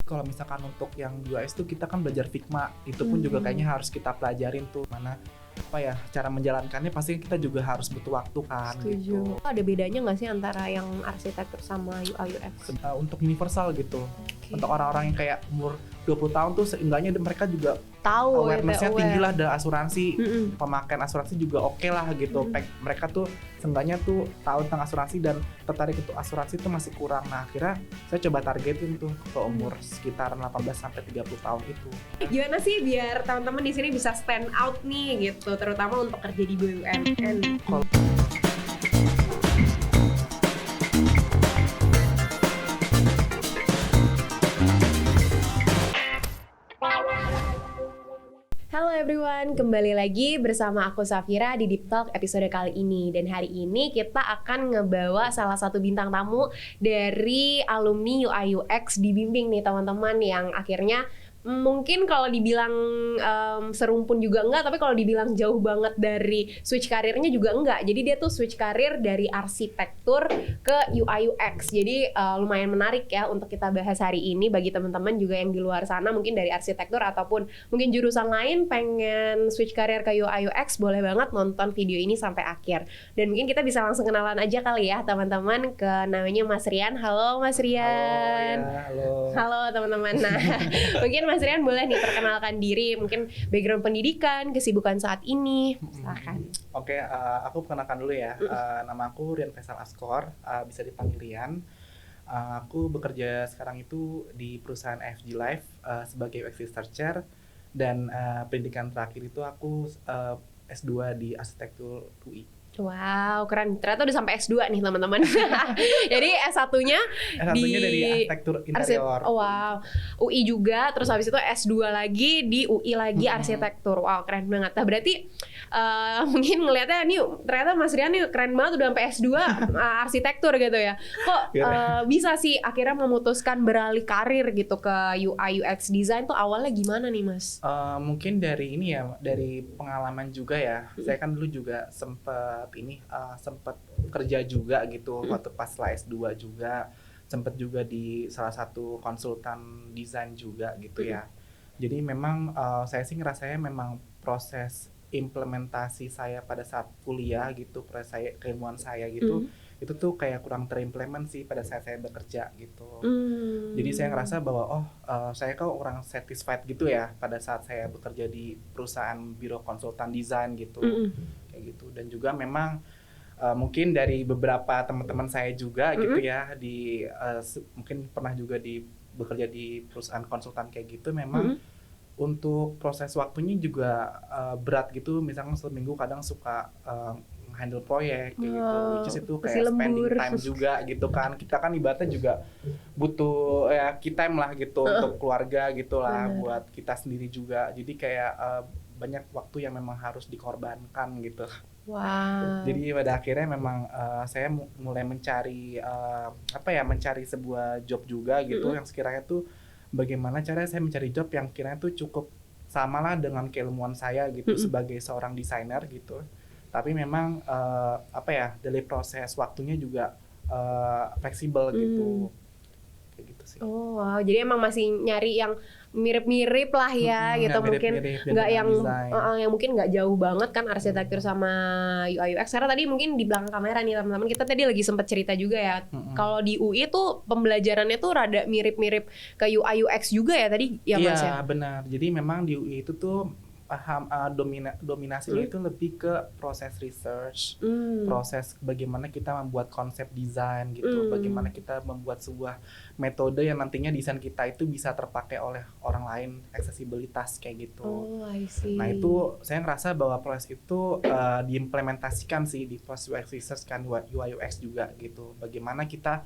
kalau misalkan untuk yang UX tuh kita kan belajar Figma, itu pun juga kayaknya harus kita pelajarin tuh mana apa ya cara menjalankannya, pasti kita juga harus butuh waktu kan. Setuju. Gitu. Ada bedanya nggak sih antara yang arsitektur sama UI UX? Untuk universal gitu. Untuk orang-orang yang kayak umur 20 tahun tuh seenggaknya mereka juga Tahu awareness-nya aware. tinggi lah, ada asuransi, pemakaian asuransi juga oke lah gitu. Mereka tuh seenggaknya tuh tahu tentang asuransi dan tertarik untuk asuransi itu masih kurang. Nah akhirnya saya coba targetin tuh ke umur sekitar 18-30 tahun itu. Gimana sih biar teman-teman di sini bisa stand out nih gitu, terutama untuk kerja di BUMN? Halo everyone, kembali lagi bersama aku Safira di Deep Talk episode kali ini. Dan hari ini kita akan ngebawa salah satu bintang tamu dari alumni UI UX di Bimbing nih teman-teman, yang akhirnya mungkin kalau dibilang serumpun juga enggak, tapi kalau dibilang jauh banget dari switch karirnya juga enggak. Jadi dia tuh switch karir dari arsitektur ke UI UX. Jadi lumayan menarik ya untuk kita bahas hari ini bagi teman-teman juga yang di luar sana mungkin dari arsitektur ataupun mungkin jurusan lain pengen switch karir ke UI UX, boleh banget nonton video ini sampai akhir. Dan mungkin kita bisa langsung kenalan aja kali ya teman-teman, ke namanya Mas Rian. Halo Mas Rian. Halo. Halo teman-teman. Nah, mungkin Mas Rian boleh nih perkenalkan diri, mungkin background pendidikan, kesibukan saat ini, silakan. Oke, aku perkenalkan dulu ya. Nama aku Rian Faisal Askor, bisa dipanggil Rian. Aku bekerja sekarang itu di perusahaan FG Life sebagai UX researcher, dan pendidikan terakhir itu aku S2 di arsitektur UI. Wow, keren. Ternyata udah sampai S2 nih teman-teman. Jadi S1-nya dari arsitektur interior. Wow, UI juga, terus habis itu S2 lagi di UI lagi arsitektur. Wow, keren banget. Nah, berarti mungkin ngelihatnya nih ternyata Mas Rian nih keren banget udah sampai S2 arsitektur gitu ya. Kok bisa sih akhirnya memutuskan beralih karir gitu ke UI UX design, tuh awalnya gimana nih Mas? Mungkin dari ini ya, dari pengalaman juga ya. Saya kan dulu juga sempat kerja juga gitu waktu pas lah S2 juga, sempat juga di salah satu konsultan desain juga gitu ya. Jadi memang saya sih ngerasanya memang proses implementasi saya pada saat kuliah gitu, proses saya, keilmuan saya gitu, itu tuh kayak kurang terimplement sih pada saat saya bekerja gitu. Jadi saya ngerasa bahwa saya kok kurang satisfied gitu ya pada saat saya bekerja di perusahaan biro konsultan desain gitu. Kayak gitu. Dan juga memang mungkin dari beberapa teman-teman saya juga gitu ya, di mungkin pernah juga bekerja di perusahaan konsultan kayak gitu, memang untuk proses waktunya juga berat gitu. Misalkan seminggu kadang suka handle proyek kayak gitu, which is itu kayak spending time juga gitu kan. Kita kan ibaratnya juga butuh ya key time lah gitu untuk keluarga gitu lah, buat kita sendiri juga. Jadi kayak banyak waktu yang memang harus dikorbankan gitu. Wow. Jadi pada akhirnya memang saya mulai mencari mencari sebuah job juga gitu, yang sekiranya tuh bagaimana caranya saya mencari job yang kiranya tuh cukup samalah dengan keilmuan saya gitu sebagai seorang desainer gitu. Tapi memang dari proses waktunya juga fleksibel gitu. Kayak gitu sih. Oh wow, jadi emang masih nyari yang mirip-mirip lah ya gitu, mungkin nggak yang mungkin nggak jauh banget kan arsitektur sama UI UX. Karena tadi mungkin di belakang kamera nih teman-teman, kita tadi lagi sempat cerita juga ya, kalau di UI tuh pembelajarannya tuh rada mirip-mirip ke UI UX juga ya tadi ya Mas ya? Iya benar, jadi memang di UI itu tuh dominasinya itu lebih ke proses research, proses bagaimana kita membuat konsep desain gitu, bagaimana kita membuat sebuah metode yang nantinya desain kita itu bisa terpakai oleh orang lain, aksesibilitas kayak gitu. Oh, I see. Nah itu saya ngerasa bahwa proses itu diimplementasikan sih di proses UX research kan, UI UX juga gitu. Bagaimana kita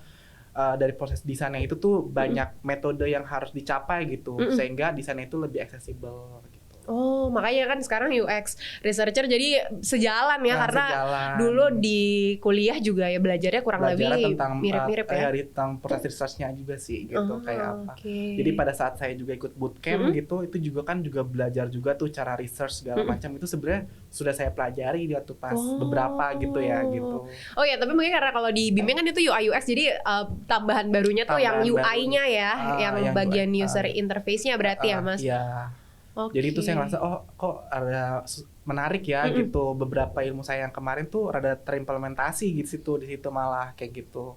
dari proses desainnya itu tuh banyak metode yang harus dicapai gitu, sehingga desainnya itu lebih aksesibel gitu. Oh, makanya kan sekarang UX researcher jadi sejalan ya, Nah, karena sejalan. dulu di kuliah juga ya belajarnya kurang Belajarnya lebih tentang mirip-mirip ya. tentang proses research-nya juga sih gitu, kayak apa. Oke. Jadi pada saat saya juga ikut bootcamp gitu, itu juga kan juga belajar juga tuh cara research segala macam, itu sebenarnya sudah saya pelajari di waktu pas beberapa gitu ya gitu. Oh ya, tapi mungkin karena kalau di bimbing kan itu UI UX, jadi tambahan barunya tuh yang Tambahan UI-nya ya, yang bagian user interface-nya berarti ya Mas. Iya. Oke. Jadi itu saya ngerasa kok ada menarik ya gitu, beberapa ilmu saya yang kemarin tuh rada terimplementasi gitu di situ malah kayak gitu.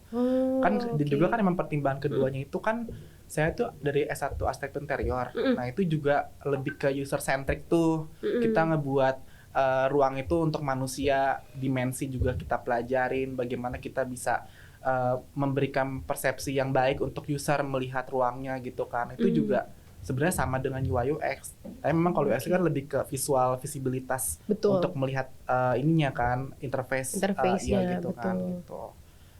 Kan juga kan emang pertimbangan keduanya itu kan saya tuh dari S1 arsitektur interior. Nah, itu juga lebih ke user centric tuh. Kita ngebuat ruang itu untuk manusia, dimensi juga kita pelajarin bagaimana kita bisa memberikan persepsi yang baik untuk user melihat ruangnya gitu kan. Itu juga sebenarnya sama dengan UI UX. Tapi memang kalau UX kan lebih ke visual, visibilitas. Betul. Untuk melihat ininya kan, interface-nya ya, gitu betul. kan gitu.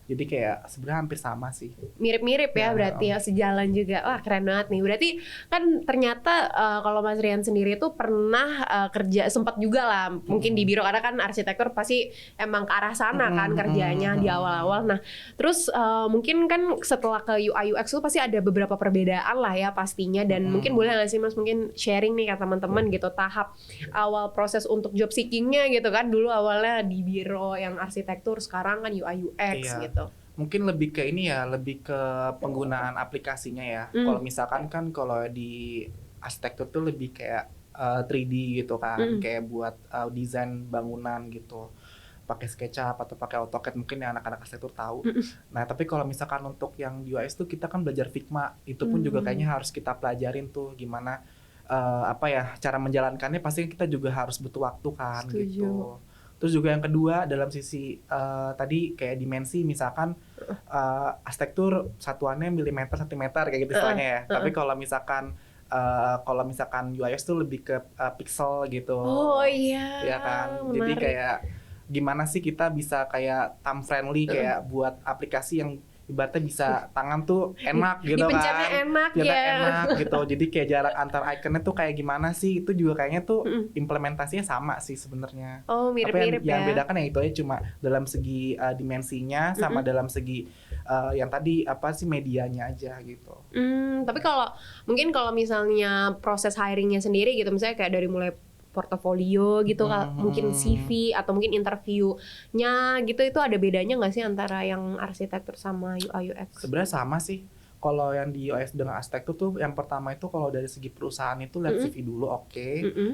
Jadi kayak sebenarnya hampir sama sih. Mirip-mirip ya, berarti ya, sejalan juga. Wah, keren banget nih. Berarti kan ternyata kalau Mas Rian sendiri tuh pernah kerja, sempat juga lah mungkin di biro, karena kan arsitektur pasti emang ke arah sana kan kerjanya di awal-awal. Nah, terus mungkin kan setelah ke UI UX tuh pasti ada beberapa perbedaan lah ya pastinya, dan mungkin boleh nggak sih Mas mungkin sharing nih ke teman-teman gitu tahap awal proses untuk job seekingnya gitu kan, dulu awalnya di biro yang arsitektur, sekarang kan UI UX gitu. Mungkin lebih ke ini ya, lebih ke penggunaan aplikasinya ya. Kalau misalkan kan kalau di arsitektur tuh lebih kayak 3D gitu kan, kayak buat desain bangunan gitu, pakai SketchUp atau pakai AutoCAD, mungkin yang anak-anak arsitektur tahu. Nah, tapi kalau misalkan untuk yang di UX tuh kita kan belajar Figma, itu pun juga kayaknya harus kita pelajarin tuh gimana cara menjalankannya, pasti kita juga harus butuh waktu kan. Setuju. Gitu. Terus juga yang kedua dalam sisi tadi kayak dimensi, misalkan arsitektur satuannya milimeter, sentimeter kayak gitu istilahnya ya. Tapi kalau misalkan UX tuh lebih ke pixel gitu. Oh iya. Ya kan. Menarik. Jadi kayak gimana sih kita bisa kayak thumb friendly, kayak buat aplikasi yang ibaratnya bisa tangan tuh enak gitu dipencetnya kan. enak ya. Enak gitu. Jadi kayak jarak antar ikonnya tuh kayak gimana sih? Itu juga kayaknya tuh implementasinya sama sih sebenarnya. Oh, mirip-mirip yang ya. bedakan ya itu aja, cuma dalam segi dimensinya sama dalam segi yang tadi medianya aja gitu. Tapi mungkin kalau misalnya proses hiringnya sendiri gitu, misalnya kayak dari mulai portofolio gitu, mungkin CV atau mungkin interviewnya gitu, itu ada bedanya nggak sih antara yang arsitektur sama UI UX? Sebenarnya sama sih. Kalau yang di UX dengan arsitektur tuh yang pertama itu kalau dari segi perusahaan itu lihat CV dulu,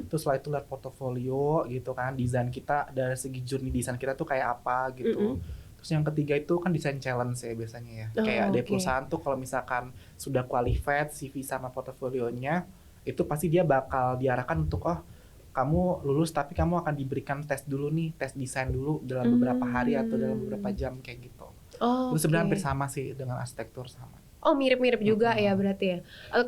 terus setelah itu lihat portofolio gitu kan, desain kita dari segi journey desain kita tuh kayak apa gitu. Terus yang ketiga itu kan design challenge ya biasanya ya. Kayak dari perusahaan tuh kalau misalkan sudah qualified CV sama portofolionya, itu pasti dia bakal diarahkan untuk kamu lulus tapi kamu akan diberikan tes dulu nih, tes desain dulu dalam beberapa hari atau dalam beberapa jam kayak gitu. Terus sebenarnya hampir sama sih dengan arsitektur sama. Oh, mirip-mirip juga ya berarti ya.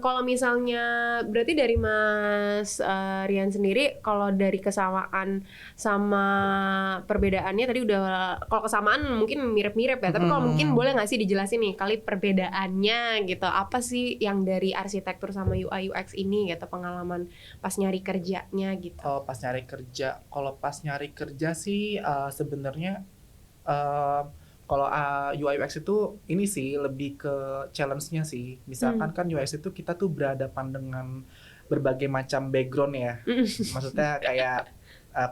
Kalau misalnya berarti dari Mas Rian sendiri, kalau dari kesamaan sama perbedaannya tadi udah, kalau kesamaan mungkin mirip-mirip ya. Tapi kalau mungkin boleh nggak sih dijelasin nih kali perbedaannya gitu. Apa sih yang dari arsitektur sama UI UX ini gitu, pengalaman pas nyari kerjanya gitu. Pas nyari kerja. Kalau pas nyari kerja sih sebenarnya kalau UI UX itu ini sih lebih ke challenge-nya sih. Misalkan kan UX itu kita tuh berhadapan dengan berbagai macam background ya. Maksudnya kayak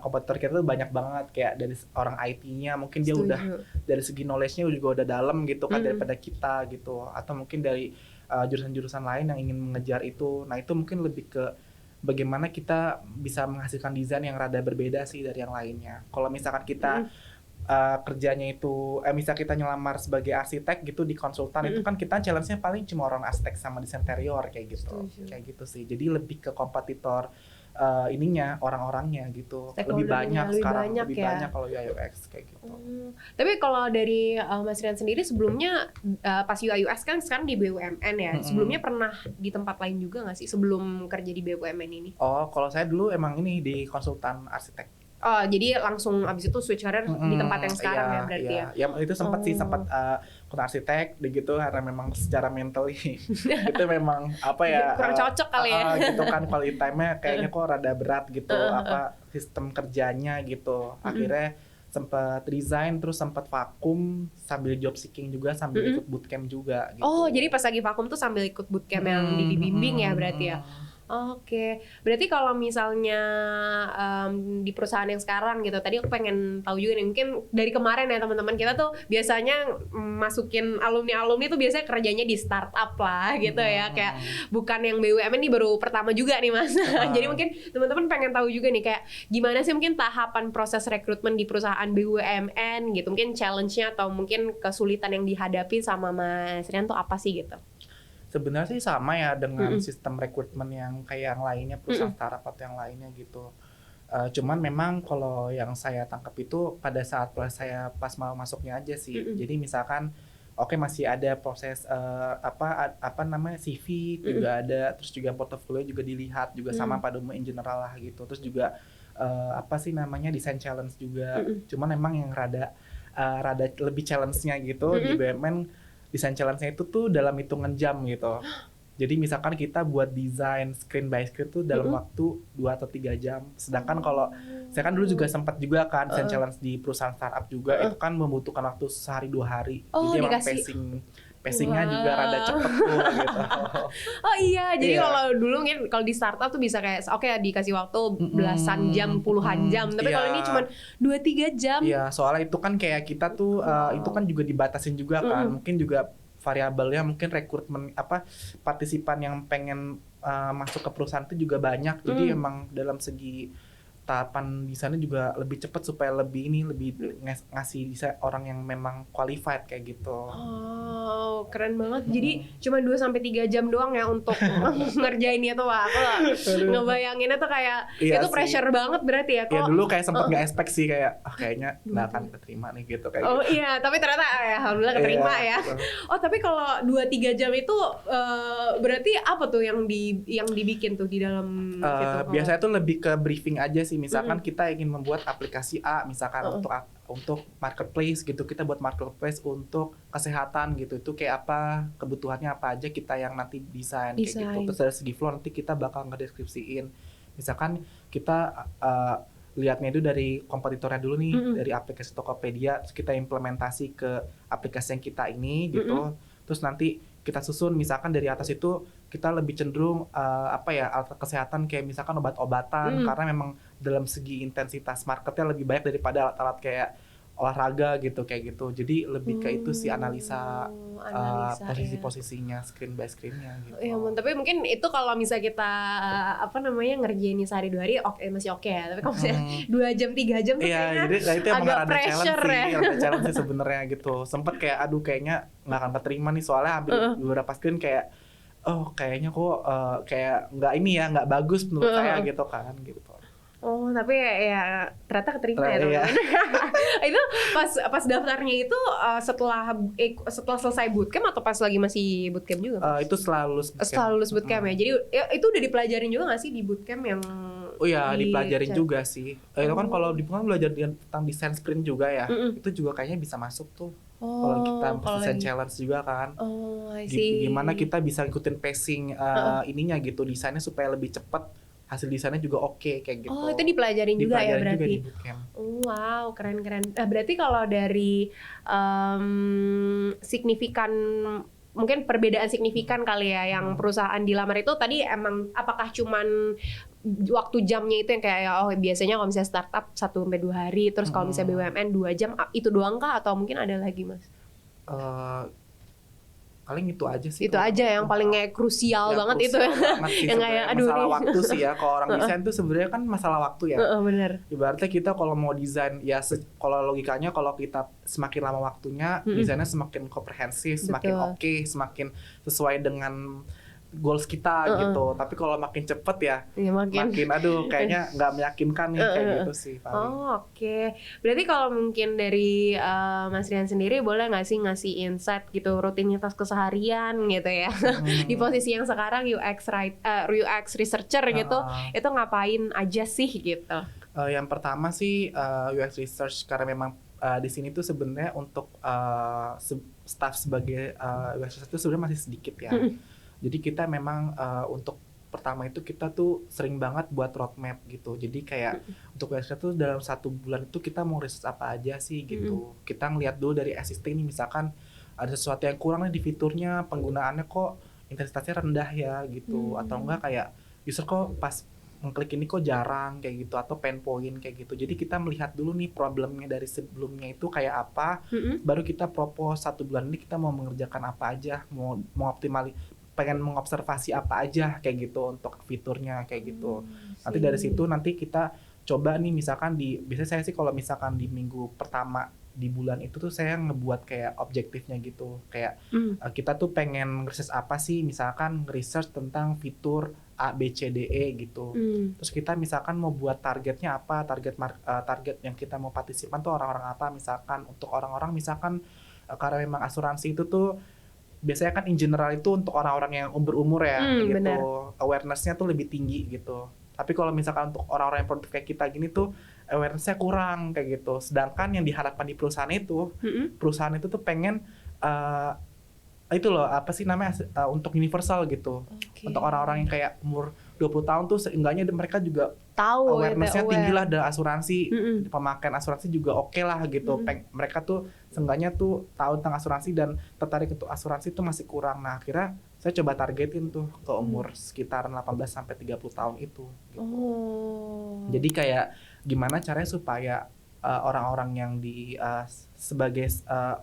kompetitor kita tuh banyak banget, kayak dari orang IT-nya mungkin dia udah dari segi knowledge-nya juga udah dalam gitu kan daripada kita gitu. Atau mungkin dari jurusan-jurusan lain yang ingin mengejar itu. Nah, itu mungkin lebih ke bagaimana kita bisa menghasilkan desain yang rada berbeda sih dari yang lainnya. Kalau misalkan kita kerjanya itu misal kita nyelamar sebagai arsitek gitu di konsultan, itu kan kita challenge-nya paling cuma orang arsitek sama desain interior kayak gitu. Kayak gitu sih. Jadi lebih ke kompetitor ininya orang-orangnya gitu. Lebih banyak sekarang, lebih banyak kalau UI UX kayak gitu. Tapi kalau dari Mas Rian sendiri sebelumnya pas UI UX kan sekarang di BUMN ya. Sebelumnya pernah di tempat lain juga nggak sih sebelum kerja di BUMN ini? Kalau saya dulu emang ini di konsultan arsitek. Oh, jadi langsung abis itu switch career di tempat yang sekarang iya, ya berarti iya. ya? Ya itu sempat sih sempat ikut arsitek gitu karena memang secara mentally itu memang apa ya Kurang cocok kali ya. Gitu kan quality time-nya kayaknya kok rada berat gitu apa sistem kerjanya gitu. Akhirnya sempat resign terus sempat vakum sambil job seeking juga sambil ikut bootcamp juga gitu. Oh, jadi pas lagi vakum tuh sambil ikut bootcamp yang dibimbing ya berarti ya? Oke, berarti kalau misalnya di perusahaan yang sekarang gitu, tadi aku pengen tahu juga nih, mungkin dari kemarin ya teman-teman kita tuh biasanya masukin alumni-alumni tuh biasanya kerjanya di startup lah gitu ya, kayak bukan yang BUMN nih baru pertama juga nih Mas. Jadi mungkin teman-teman pengen tahu juga nih kayak gimana sih mungkin tahapan proses rekrutmen di perusahaan BUMN gitu, mungkin challenge-nya atau mungkin kesulitan yang dihadapi sama Mas Rian tuh apa sih gitu? Sebenarnya sih sama ya dengan sistem rekrutmen yang kayak yang lainnya perusahaan startup atau yang lainnya gitu. Cuman memang kalau yang saya tangkap itu pada saat saya pas mau masuknya aja sih. Jadi misalkan oke masih ada proses apa namanya CV juga ada, terus juga portofolio juga dilihat juga sama pada umumnya in general lah gitu. Terus juga apa sih namanya design challenge juga. Cuman memang yang rada lebih challenge-nya gitu di BUMN. Desain challenge-nya itu tuh dalam hitungan jam gitu. Jadi misalkan kita buat desain screen by screen tuh dalam waktu 2 atau 3 jam. Sedangkan kalau saya kan dulu juga sempat juga kan desain challenge di perusahaan startup juga itu kan membutuhkan waktu sehari 2 hari. Oh, jadi emang dikasih. pacing-nya juga rada cepet tuh gitu. Oh iya, jadi Iya. kalau dulu mungkin kalau di startup tuh bisa kayak oke dikasih waktu belasan jam, puluhan jam. Tapi kalau ini cuma 2-3 jam. Iya, soalnya itu kan kayak kita tuh itu kan juga dibatasin juga kan. Mungkin juga variabelnya mungkin rekrutmen apa partisipan yang pengen masuk ke perusahaan itu juga banyak. Jadi emang dalam segi tahapan di sana juga lebih cepat supaya lebih ngasih bisa orang yang memang qualified kayak gitu. Oh, keren banget. Jadi cuma 2-3 jam doang ya untuk ngerjain itu, Wak. Aku ngebayanginnya tuh kayak Iya itu sih. pressure banget berarti ya. Ya dulu kayak sempet nggak expect sih kayak kayaknya nggak akan keterima nih gitu kayak Oh gitu. iya, tapi ternyata ya alhamdulillah keterima Iya, ya. betul. Oh, tapi kalau 2-3 jam itu berarti apa tuh yang dibikin tuh di dalam situ? Biasanya tuh lebih ke briefing aja sih. Misalkan kita ingin membuat aplikasi A, misalkan untuk marketplace gitu, kita buat marketplace untuk kesehatan gitu. Itu kayak apa, kebutuhannya apa aja kita yang nanti desain kayak gitu. Terus dari segi flow nanti kita bakal ngedeskripsiin. Misalkan kita lihatnya itu dari kompetitornya dulu nih, dari aplikasi Tokopedia, terus kita implementasi ke aplikasi yang kita ini gitu. Terus nanti kita susun misalkan dari atas itu kita lebih cenderung alat kesehatan kayak misalkan obat-obatan karena memang dalam segi intensitas marketnya lebih banyak daripada alat-alat kayak olahraga gitu kayak gitu. Jadi lebih ke itu sih analisa posisi-posisinya screen by screennya gitu. Ya, tapi mungkin itu kalau misalnya kita ngerjain sehari 2 hari masih oke ya. Tapi kalau misalnya 2 jam 3 jam tuh Iya, kayaknya jadi itu emang agak ada pressure challenge ya. sih, ada challenge sih sebenarnya gitu. Sempet kayak aduh kayaknya nggak akan keterima nih soalnya hampir beberapa screen kayak kayaknya kok kayak nggak bagus menurut saya gitu kan gitu. Oh, tapi ya ternyata keterima ya Iya. teman-teman. Itu pas daftarnya itu setelah selesai bootcamp atau pas lagi masih bootcamp juga? Itu selalu Setelah lulus bootcamp ya. Jadi itu udah dipelajarin juga nggak sih di bootcamp yang? Oh iya, dipelajarin juga sih. Itu kan kalau di bukan belajar tentang desain sprint juga ya. Itu juga kayaknya bisa masuk tuh. Kalau kita desain challenge juga kan. Oh, I see. Gimana kita bisa ikutin pacing ininya gitu, desainnya supaya lebih cepat. Hasil desainnya juga oke kayak gitu. Oh, itu dipelajarin juga ya berarti. Juga di bootcamp. Wow, keren-keren. Berarti kalau dari signifikan, mungkin perbedaan signifikan kali ya yang perusahaan dilamar itu tadi emang apakah cuman waktu jamnya itu yang kayak biasanya kalau misalnya startup 1-2 hari, terus kalau misalnya BUMN 2 jam itu doang kah atau mungkin ada lagi Mas? Paling itu aja sih. Itu aja yang paling kayak krusial banget itu. Yang kayak masalah waktu sih ya. Kalau orang desain tuh sebenarnya kan masalah waktu ya. Bener. Ibaratnya kita kalau mau desain ya kalau logikanya kalau kita semakin lama waktunya desainnya semakin komprehensif, semakin oke, semakin sesuai dengan goals kita gitu. Tapi kalau makin cepet ya makin aduh kayaknya nggak meyakinkan nih kayak gitu sih paling. Oh, oke. Berarti kalau mungkin dari Mas Rian sendiri boleh nggak sih ngasih insight gitu rutinitas keseharian gitu ya di posisi yang sekarang UX researcher gitu itu ngapain aja sih gitu? Yang pertama sih UX research karena memang di sini tuh sebenarnya untuk staff sebagai UX research itu sebenarnya masih sedikit ya. Jadi kita memang untuk pertama itu kita tuh sering banget buat roadmap gitu. Jadi kayak untuk UX research tuh dalam 1 bulan itu kita mau research apa aja sih gitu. Kita ngeliat dulu dari existing nih, misalkan ada sesuatu yang kurang nih di fiturnya, penggunaannya kok intensitasnya rendah ya gitu, atau enggak kayak user kok pas ngeklik ini kok jarang kayak gitu, atau pain point kayak gitu. Jadi kita melihat dulu nih problemnya dari sebelumnya itu kayak apa, baru kita propose 1 bulan ini kita mau mengerjakan apa aja, mau pengen mengobservasi apa aja kayak gitu untuk fiturnya kayak gitu. Nanti dari situ nanti kita coba nih, misalkan biasanya saya sih kalau misalkan di minggu pertama di bulan itu tuh saya ngebuat kayak objektifnya gitu, kayak kita tuh pengen research apa sih, misalkan research tentang fitur A, B, C, D, E gitu. Terus kita misalkan mau buat targetnya apa, target yang kita mau partisipan tuh orang-orang apa, misalkan untuk orang-orang misalkan karena memang asuransi itu tuh biasanya kan in general itu untuk orang-orang yang berumur ya gitu, benar. Awareness-nya tuh lebih tinggi gitu. Tapi kalau misalkan untuk orang-orang yang produktif kayak kita gini tuh awareness-nya kurang kayak gitu. Sedangkan yang diharapkan di perusahaan itu tuh pengen itu loh, apa sih namanya, untuk universal gitu. Untuk orang-orang yang kayak umur 20 tahun tuh seenggaknya mereka juga Tahu awareness-nya gitu, tinggi lah dari asuransi, pemakaian asuransi juga oke lah gitu. Mereka tuh seenggaknya tuh tahu tentang asuransi dan tertarik untuk asuransi tuh masih kurang. Nah, akhirnya saya coba targetin tuh ke umur sekitar 18 sampai 30 tahun itu gitu. Jadi kayak gimana caranya supaya orang-orang yang sebagai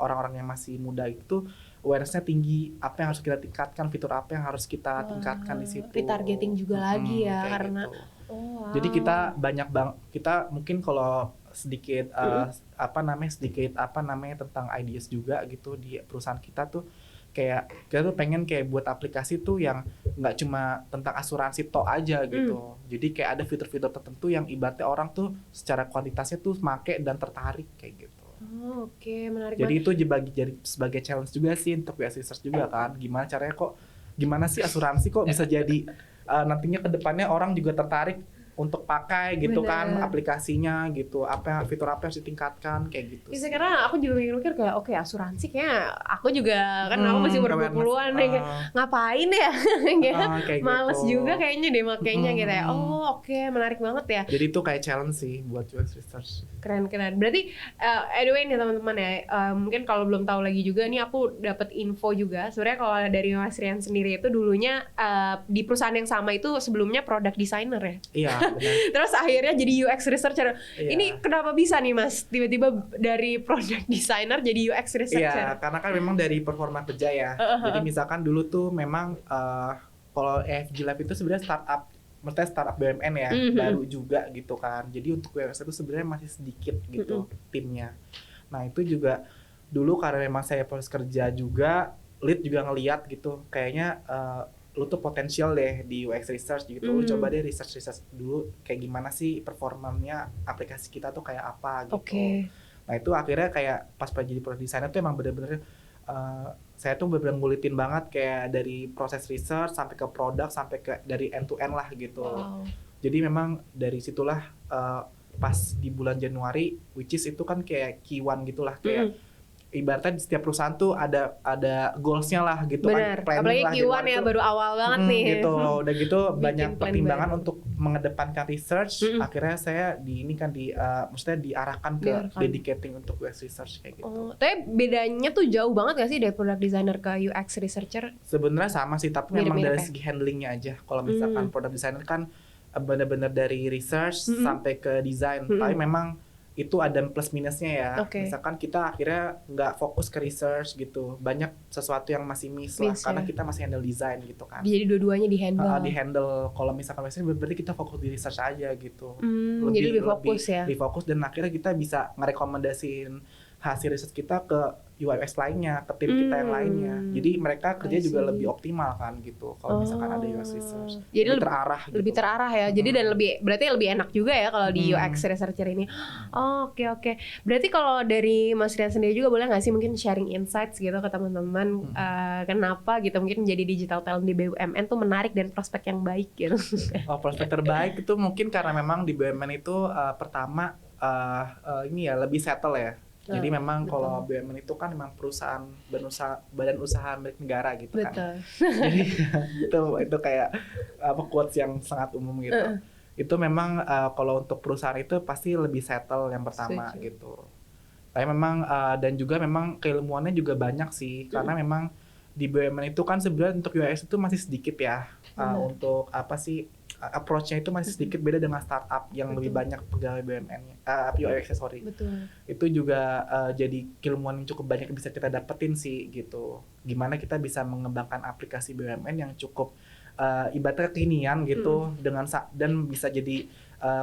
orang-orang yang masih muda itu awareness-nya tinggi, apa yang harus kita tingkatkan, fitur apa yang harus kita tingkatkan di situ. Retargeting juga lagi ya, karena gitu. Jadi kita kita mungkin kalau sedikit apa namanya tentang ideas juga gitu di perusahaan kita tuh, kayak kita tuh pengen kayak buat aplikasi tuh yang nggak cuma tentang asuransi tok aja gitu. Jadi kayak ada fitur-fitur tertentu yang ibaratnya orang tuh secara kualitasnya tuh make dan tertarik kayak gitu. Oke, menarik Jadi banget. itu jadi sebagai challenge juga sih untuk UX research juga kan. Gimana sih asuransi kok bisa jadi nantinya ke depannya orang juga tertarik untuk pakai gitu kan aplikasinya gitu. Fitur apa yang harus ditingkatkan kayak gitu. Bisa, karena aku juga mikir kayak oke, asuransi kayak aku juga kan aku masih ber-20-an kayak ngapain ya? Kayak males gitu. juga kayaknya deh makainya gitu ya. Oke, menarik banget ya. Jadi itu kayak challenge sih buat UX research. Keren. Berarti anyway nih teman-teman ya, mungkin kalau belum tahu lagi juga nih, aku dapat info juga. Sebenarnya kalau dari Mas Rian sendiri itu dulunya di perusahaan yang sama itu sebelumnya product designer ya. Iya, benar. Terus akhirnya jadi UX researcher. Iya. Ini kenapa bisa nih Mas tiba-tiba dari product designer jadi UX researcher? Iya, karena kan memang dari performa kerja ya. Jadi misalkan dulu tuh memang kalau EFG Lab itu sebenarnya startup BUMN ya, baru juga gitu kan. Jadi untuk UX itu sebenarnya masih sedikit gitu timnya. Nah itu juga dulu karena memang saya proses kerja juga, lead juga ngeliat gitu, kayaknya lu tuh potensial deh di UX research gitu. Lu coba deh research dulu kayak gimana sih performanya aplikasi kita tuh kayak apa gitu. Nah itu akhirnya kayak pas jadi product designer tuh emang bener-bener saya tuh bener-bener ngulitin banget kayak dari proses research sampai ke produk, sampai ke dari end to end lah gitu. Jadi memang dari situlah pas di bulan Januari, which is itu kan kayak Q1 gitulah, kayak ibaratnya di setiap perusahaan tuh ada goals-nya lah gitu. Bener. Kan, apalagi lah, Q1 ya baru awal banget nih gitu. Udah gitu banyak plan pertimbangan untuk mengedepankan research. Akhirnya saya maksudnya diarahkan ke dedicating untuk UX research kayak gitu. Tapi bedanya tuh jauh banget gak sih dari product designer ke UX researcher? Sebenarnya sama sih, tapi memang dari ya? segi handlingnya aja. Kalau misalkan product designer kan benar-benar dari research sampai ke design. Tapi memang itu ada plus minusnya ya. Misalkan kita akhirnya nggak fokus ke research gitu, banyak sesuatu yang masih miss lah, karena kita masih handle design gitu kan. Jadi dua-duanya di handle. Kalau misalkan berarti kita fokus di research aja gitu. Jadi lebih fokus ya. Lebih fokus, dan akhirnya kita bisa ngerekomendasiin hasil riset kita ke UX lainnya, ke tim kita yang lainnya. Jadi mereka kerja juga lebih optimal kan gitu. Kalau misalkan ada UX research, jadi lebih terarah gitu. Lebih terarah ya. Jadi dan berarti lebih enak juga ya kalau di UX researcher ini. Oke. Berarti kalau dari Mas Rian sendiri juga boleh nggak sih mungkin sharing insights gitu ke teman-teman kenapa gitu mungkin menjadi digital talent di BUMN tuh menarik dan prospek yang baik gitu. Prospek terbaik itu mungkin karena memang di BUMN itu pertama ini ya lebih settle ya. Jadi memang kalau BUMN itu kan memang perusahaan badan usaha milik negara gitu kan. Jadi itu kayak quotes yang sangat umum gitu. Itu memang kalau untuk perusahaan itu pasti lebih settle yang pertama gitu. Tapi memang dan juga memang keilmuannya juga banyak sih karena memang di BUMN itu kan sebenarnya untuk UX itu masih sedikit ya. Untuk approach-nya itu masih sedikit beda dengan startup yang lebih banyak pegawai BUMN-nya, UX sorry. Itu juga jadi keilmuan yang cukup banyak yang bisa kita dapetin sih gitu. Gimana kita bisa mengembangkan aplikasi BUMN yang cukup ibaratnya kekinian gitu dan bisa jadi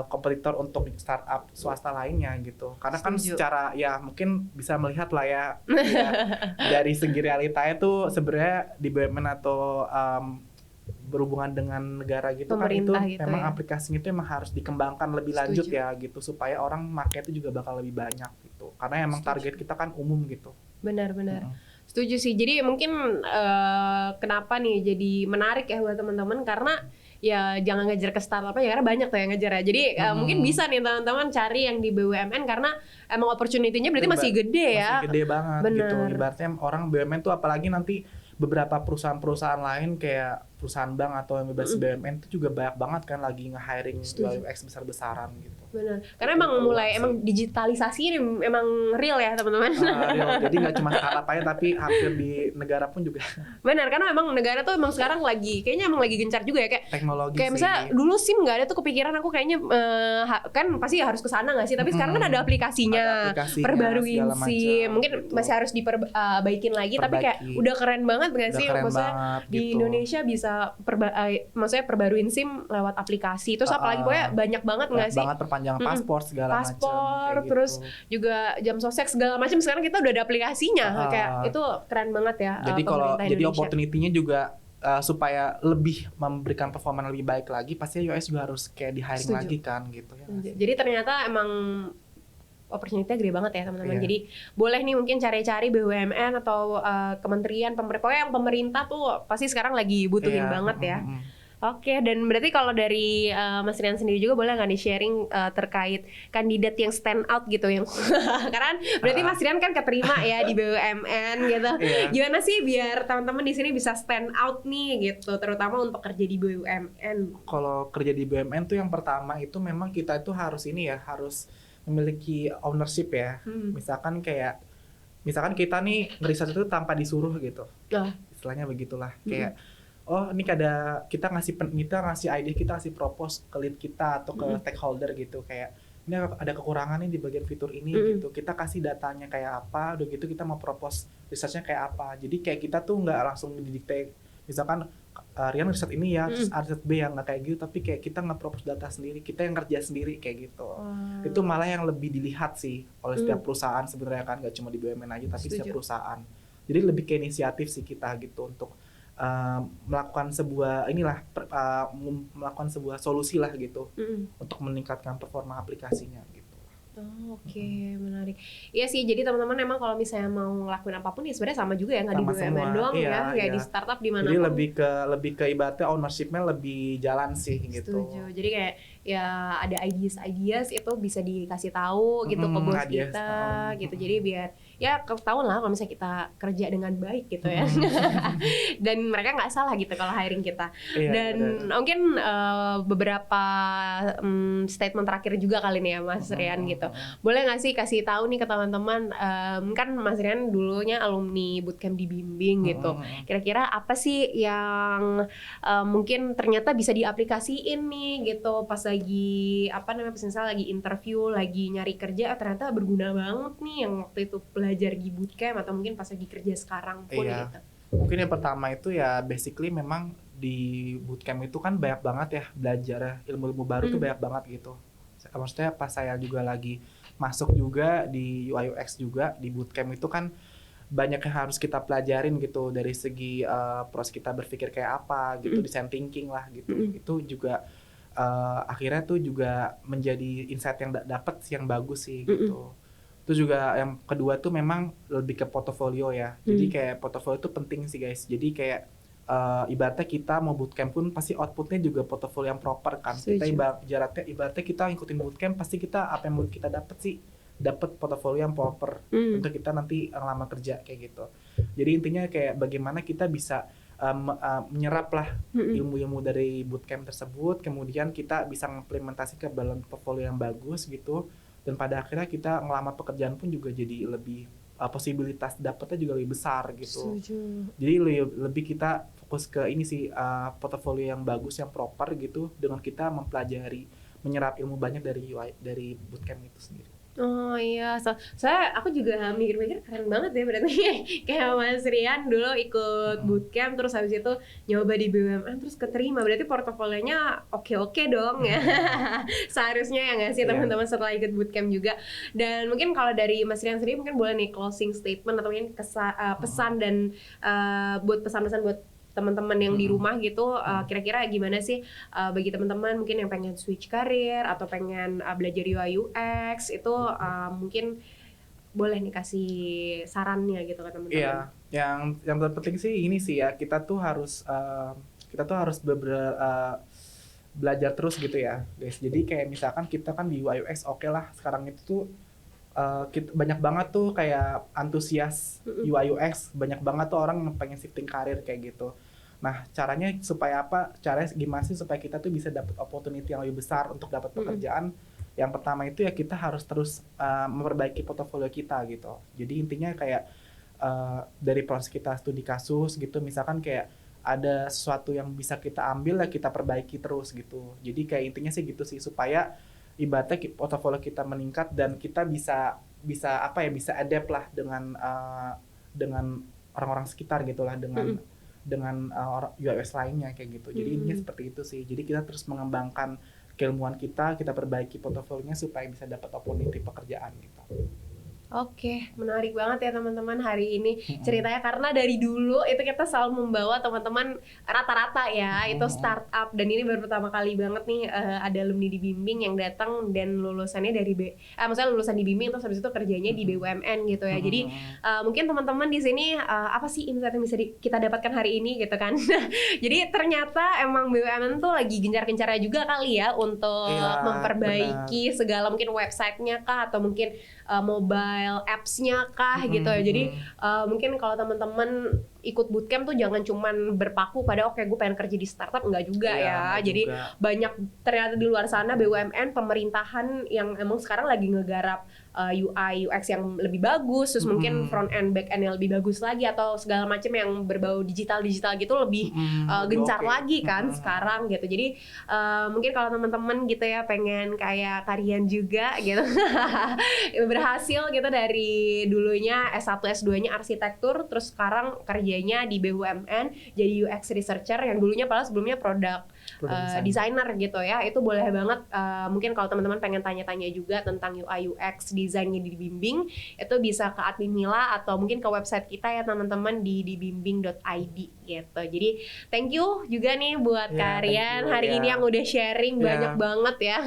kompetitor untuk startup swasta lainnya gitu. Karena kan secara ya mungkin bisa melihat lah ya dari segi realitanya tuh sebenarnya di BUMN atau berhubungan dengan negara gitu pemerintah kan itu gitu memang ya. aplikasinya itu memang harus dikembangkan lebih lanjut ya gitu supaya orang market itu juga bakal lebih banyak gitu karena emang target kita kan umum gitu. Benar. Setuju sih. Jadi mungkin kenapa nih jadi menarik ya buat teman-teman karena ya jangan ngejar ke startupnya ya karena banyak tuh yang ngejar ya. Jadi mungkin bisa nih teman-teman cari yang di BUMN karena emang opportunity-nya berarti masih gede ya. Masih gede banget gitu. Ibaratnya orang BUMN tuh apalagi nanti beberapa perusahaan-perusahaan lain kayak perusahaan bank atau yang bebas BUMN itu juga banyak banget kan lagi nge-hiring UX besar-besaran gitu. Benar. Karena emang emang digitalisasi ini emang real ya teman-teman. Real. Jadi nggak cuma startup aja tapi hampir di negara pun juga. Benar, karena emang negara tuh emang sekarang kayaknya emang lagi gencar juga ya kayak teknologi kayak misalnya dulu SIM nggak ada tuh kepikiran aku kayaknya kan pasti harus ke sana nggak sih? Tapi sekarang kan ada aplikasinya, perbaruin SIM. Mungkin gitu. Masih harus diperbaikin lagi tapi kayak udah keren banget nggak sih? Maksudnya di Indonesia bisa maksudnya perbaruin SIM lewat aplikasi. Terus apalagi pokoknya banyak banget nggak sih? Banget perpanjangan paspor segala macam. Paspor terus gitu. juga jam sostek segala macam sekarang kita udah ada aplikasinya. Kayak itu keren banget ya. Jadi opportunity-nya juga supaya lebih memberikan performa lebih baik lagi pasti US juga harus kayak di hiring lagi kan gitu ya. Jadi ternyata emang opportunity-nya gede banget ya teman-teman. Jadi boleh nih mungkin cari-cari BUMN atau kementerian pokoknya yang pemerintah tuh pasti sekarang lagi butuhin banget ya. Oke, dan berarti kalau dari Mas Rian sendiri juga boleh nggak di-sharing terkait kandidat yang stand out gitu yang karena berarti Mas Rian kan keterima ya di BUMN gitu. Gimana sih biar teman-teman di sini bisa stand out nih gitu, terutama untuk kerja di BUMN? Kalau kerja di BUMN tuh yang pertama itu memang kita itu harus harus memiliki ownership ya. Misalkan kita nih ngeriset itu tanpa disuruh gitu. Istilahnya begitulah. Kayak ini kita ngasih ide, kita ngasih propose ke lead kita atau ke stakeholder gitu kayak ini ada kekurangan nih di bagian fitur ini gitu. Kita kasih datanya kayak apa, udah gitu kita mau propose research-nya kayak apa. Jadi kayak kita tuh nggak langsung didikte misalkan Rian riset ini ya, terus riset B yang nggak kayak gitu, tapi kayak kita nge-propose data sendiri, kita yang kerja sendiri kayak gitu. Itu malah yang lebih dilihat sih oleh setiap perusahaan sebenarnya kan, nggak cuma di BUMN aja tapi setiap perusahaan. Jadi lebih ke inisiatif sih kita gitu untuk melakukan melakukan sebuah solusi lah gitu untuk meningkatkan performa aplikasinya gitu. Oke, menarik. Iya sih, jadi teman-teman emang kalau misalnya mau ngelakuin apapun ya sebenarnya sama juga ya, nggak di BUMN doang ya, kayak di startup di mana pun. Jadi lebih ke ibaratnya ownership-nya lebih jalan sih gitu. Setuju. Jadi kayak ya ada ideas itu bisa dikasih tahu gitu ke bos kita gitu. Jadi biar ya ketahuan lah kalau misalnya kita kerja dengan baik gitu ya. Dan mereka nggak salah gitu kalau hiring kita. Dan mungkin beberapa statement terakhir juga kali nih ya Mas Rian gitu. Boleh nggak sih kasih tahu nih ke teman-teman, kan Mas Rian dulunya alumni bootcamp di Bimbing gitu. Kira-kira apa sih yang mungkin ternyata bisa diaplikasiin nih gitu pas lagi misalnya lagi interview, lagi nyari kerja, ternyata berguna banget nih yang waktu itu belajar di bootcamp atau mungkin pas lagi kerja sekarang pun gitu. Mungkin yang pertama itu ya basically memang di bootcamp itu kan banyak banget ya belajar ilmu-ilmu baru tuh banyak banget gitu. Maksudnya pas saya juga lagi masuk juga di UI UX juga di bootcamp itu kan banyak yang harus kita pelajarin gitu dari segi proses kita berpikir kayak apa gitu, design thinking lah gitu. Itu juga akhirnya tuh juga menjadi insight yang dapat yang bagus sih gitu. Itu juga yang kedua tuh memang lebih ke portofolio ya. Jadi kayak portofolio itu penting sih guys. Jadi kayak ibaratnya kita mau bootcamp pun pasti outputnya juga portofolio yang proper kan. Kita ibaratnya kita ngikutin bootcamp pasti kita apa yang kita dapat sih, dapat portofolio yang proper untuk kita nanti ngelamar kerja kayak gitu. Jadi intinya kayak bagaimana kita bisa menyerap lah ilmu-ilmu dari bootcamp tersebut, kemudian kita bisa mengimplementasi ke dalam portfolio yang bagus gitu, dan pada akhirnya kita ngelamar pekerjaan pun juga jadi lebih posibilitas dapetnya juga lebih besar gitu. Jadi lebih kita fokus ke ini sih, portfolio yang bagus yang proper gitu, dengan kita mempelajari menyerap ilmu banyak dari bootcamp itu sendiri. Oh iya, soalnya aku juga mikir-mikir keren banget ya berarti kayak Mas Rian dulu ikut bootcamp terus habis itu nyoba di BUMN terus keterima, berarti portofolionya oke dong ya. Seharusnya ya nggak sih teman-teman setelah ikut bootcamp juga. Dan mungkin kalau dari Mas Rian sendiri mungkin boleh nih closing statement atau mungkin pesan dan buat pesan-pesan buat teman-teman yang di rumah gitu, kira-kira gimana sih bagi teman-teman mungkin yang pengen switch karir atau pengen belajar UI UX itu mungkin boleh nih kasih sarannya gitu ke teman-teman. Iya, yang terpenting sih ini sih ya, kita tuh harus belajar terus gitu ya guys. Jadi kayak misalkan kita kan di UI UX oke lah sekarang itu tuh banyak banget tuh kayak antusias UI UX, banyak banget tuh orang yang pengen shifting karir kayak gitu. Nah, caranya supaya apa? Caranya gimana sih supaya kita tuh bisa dapat opportunity yang lebih besar untuk dapat pekerjaan? Yang pertama itu ya kita harus terus memperbaiki portofolio kita gitu. Jadi intinya kayak dari proses kita studi kasus gitu, misalkan kayak ada sesuatu yang bisa kita ambil ya kita perbaiki terus gitu. Jadi kayak intinya sih gitu sih, supaya ibaratnya portofolio kita meningkat dan kita bisa adapt lah dengan orang-orang sekitar gitulah, dengan UX lainnya kayak gitu. Jadi intinya seperti itu sih. Jadi kita terus mengembangkan keilmuan kita perbaiki portofolionya supaya bisa dapat opportunity pekerjaan gitu. Oke, menarik banget ya teman-teman hari ini ceritanya, karena dari dulu itu kita selalu membawa teman-teman rata-rata ya itu startup, dan ini baru pertama kali banget nih ada alumni di Bimbing yang datang dan lulusannya dari maksudnya lulusan di Bimbing terus habis itu kerjanya di BUMN gitu ya. Jadi mungkin teman-teman di sini apa sih insight yang bisa kita dapatkan hari ini gitu kan. Jadi ternyata emang BUMN tuh lagi gencar-gencarnya juga kali ya untuk memperbaiki segala mungkin websitenya kah atau mungkin mobile apps-nya kah gitu ya. Jadi mungkin kalau teman-teman ikut bootcamp tuh jangan cuman berpaku pada oke gue pengen kerja di startup, enggak juga ya. Jadi banyak ternyata di luar sana BUMN, pemerintahan yang emang sekarang lagi ngegarap UI UX yang lebih bagus, terus mungkin front end back end yang lebih bagus lagi atau segala macam yang berbau digital gitu lebih gencar lagi kan sekarang gitu. Jadi mungkin kalau teman-teman gitu ya pengen kayak Karian juga gitu berhasil gitu dari dulunya S1 S2-nya arsitektur terus sekarang kerjanya di BUMN jadi UX researcher yang dulunya padahal sebelumnya product designer gitu ya. Itu boleh banget mungkin kalau teman-teman pengen tanya-tanya juga tentang UI UX desainnya di Bimbing, itu bisa ke admin Mila atau mungkin ke website kita ya teman-teman di bimbing.id gitu. Jadi thank you juga nih buat Karian hari ini yang udah sharing banyak banget ya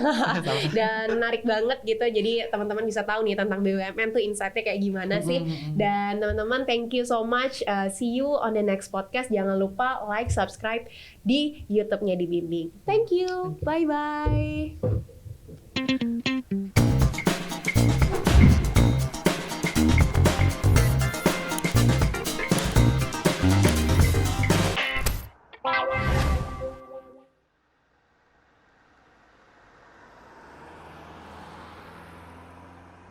dan menarik banget gitu. Jadi teman-teman bisa tahu nih tentang BUMN tuh insight-nya kayak gimana sih. Dan teman-teman thank you so much, see you on the next podcast. Jangan lupa like, subscribe di YouTube-nya di Bimbing. Thank you. Bye bye.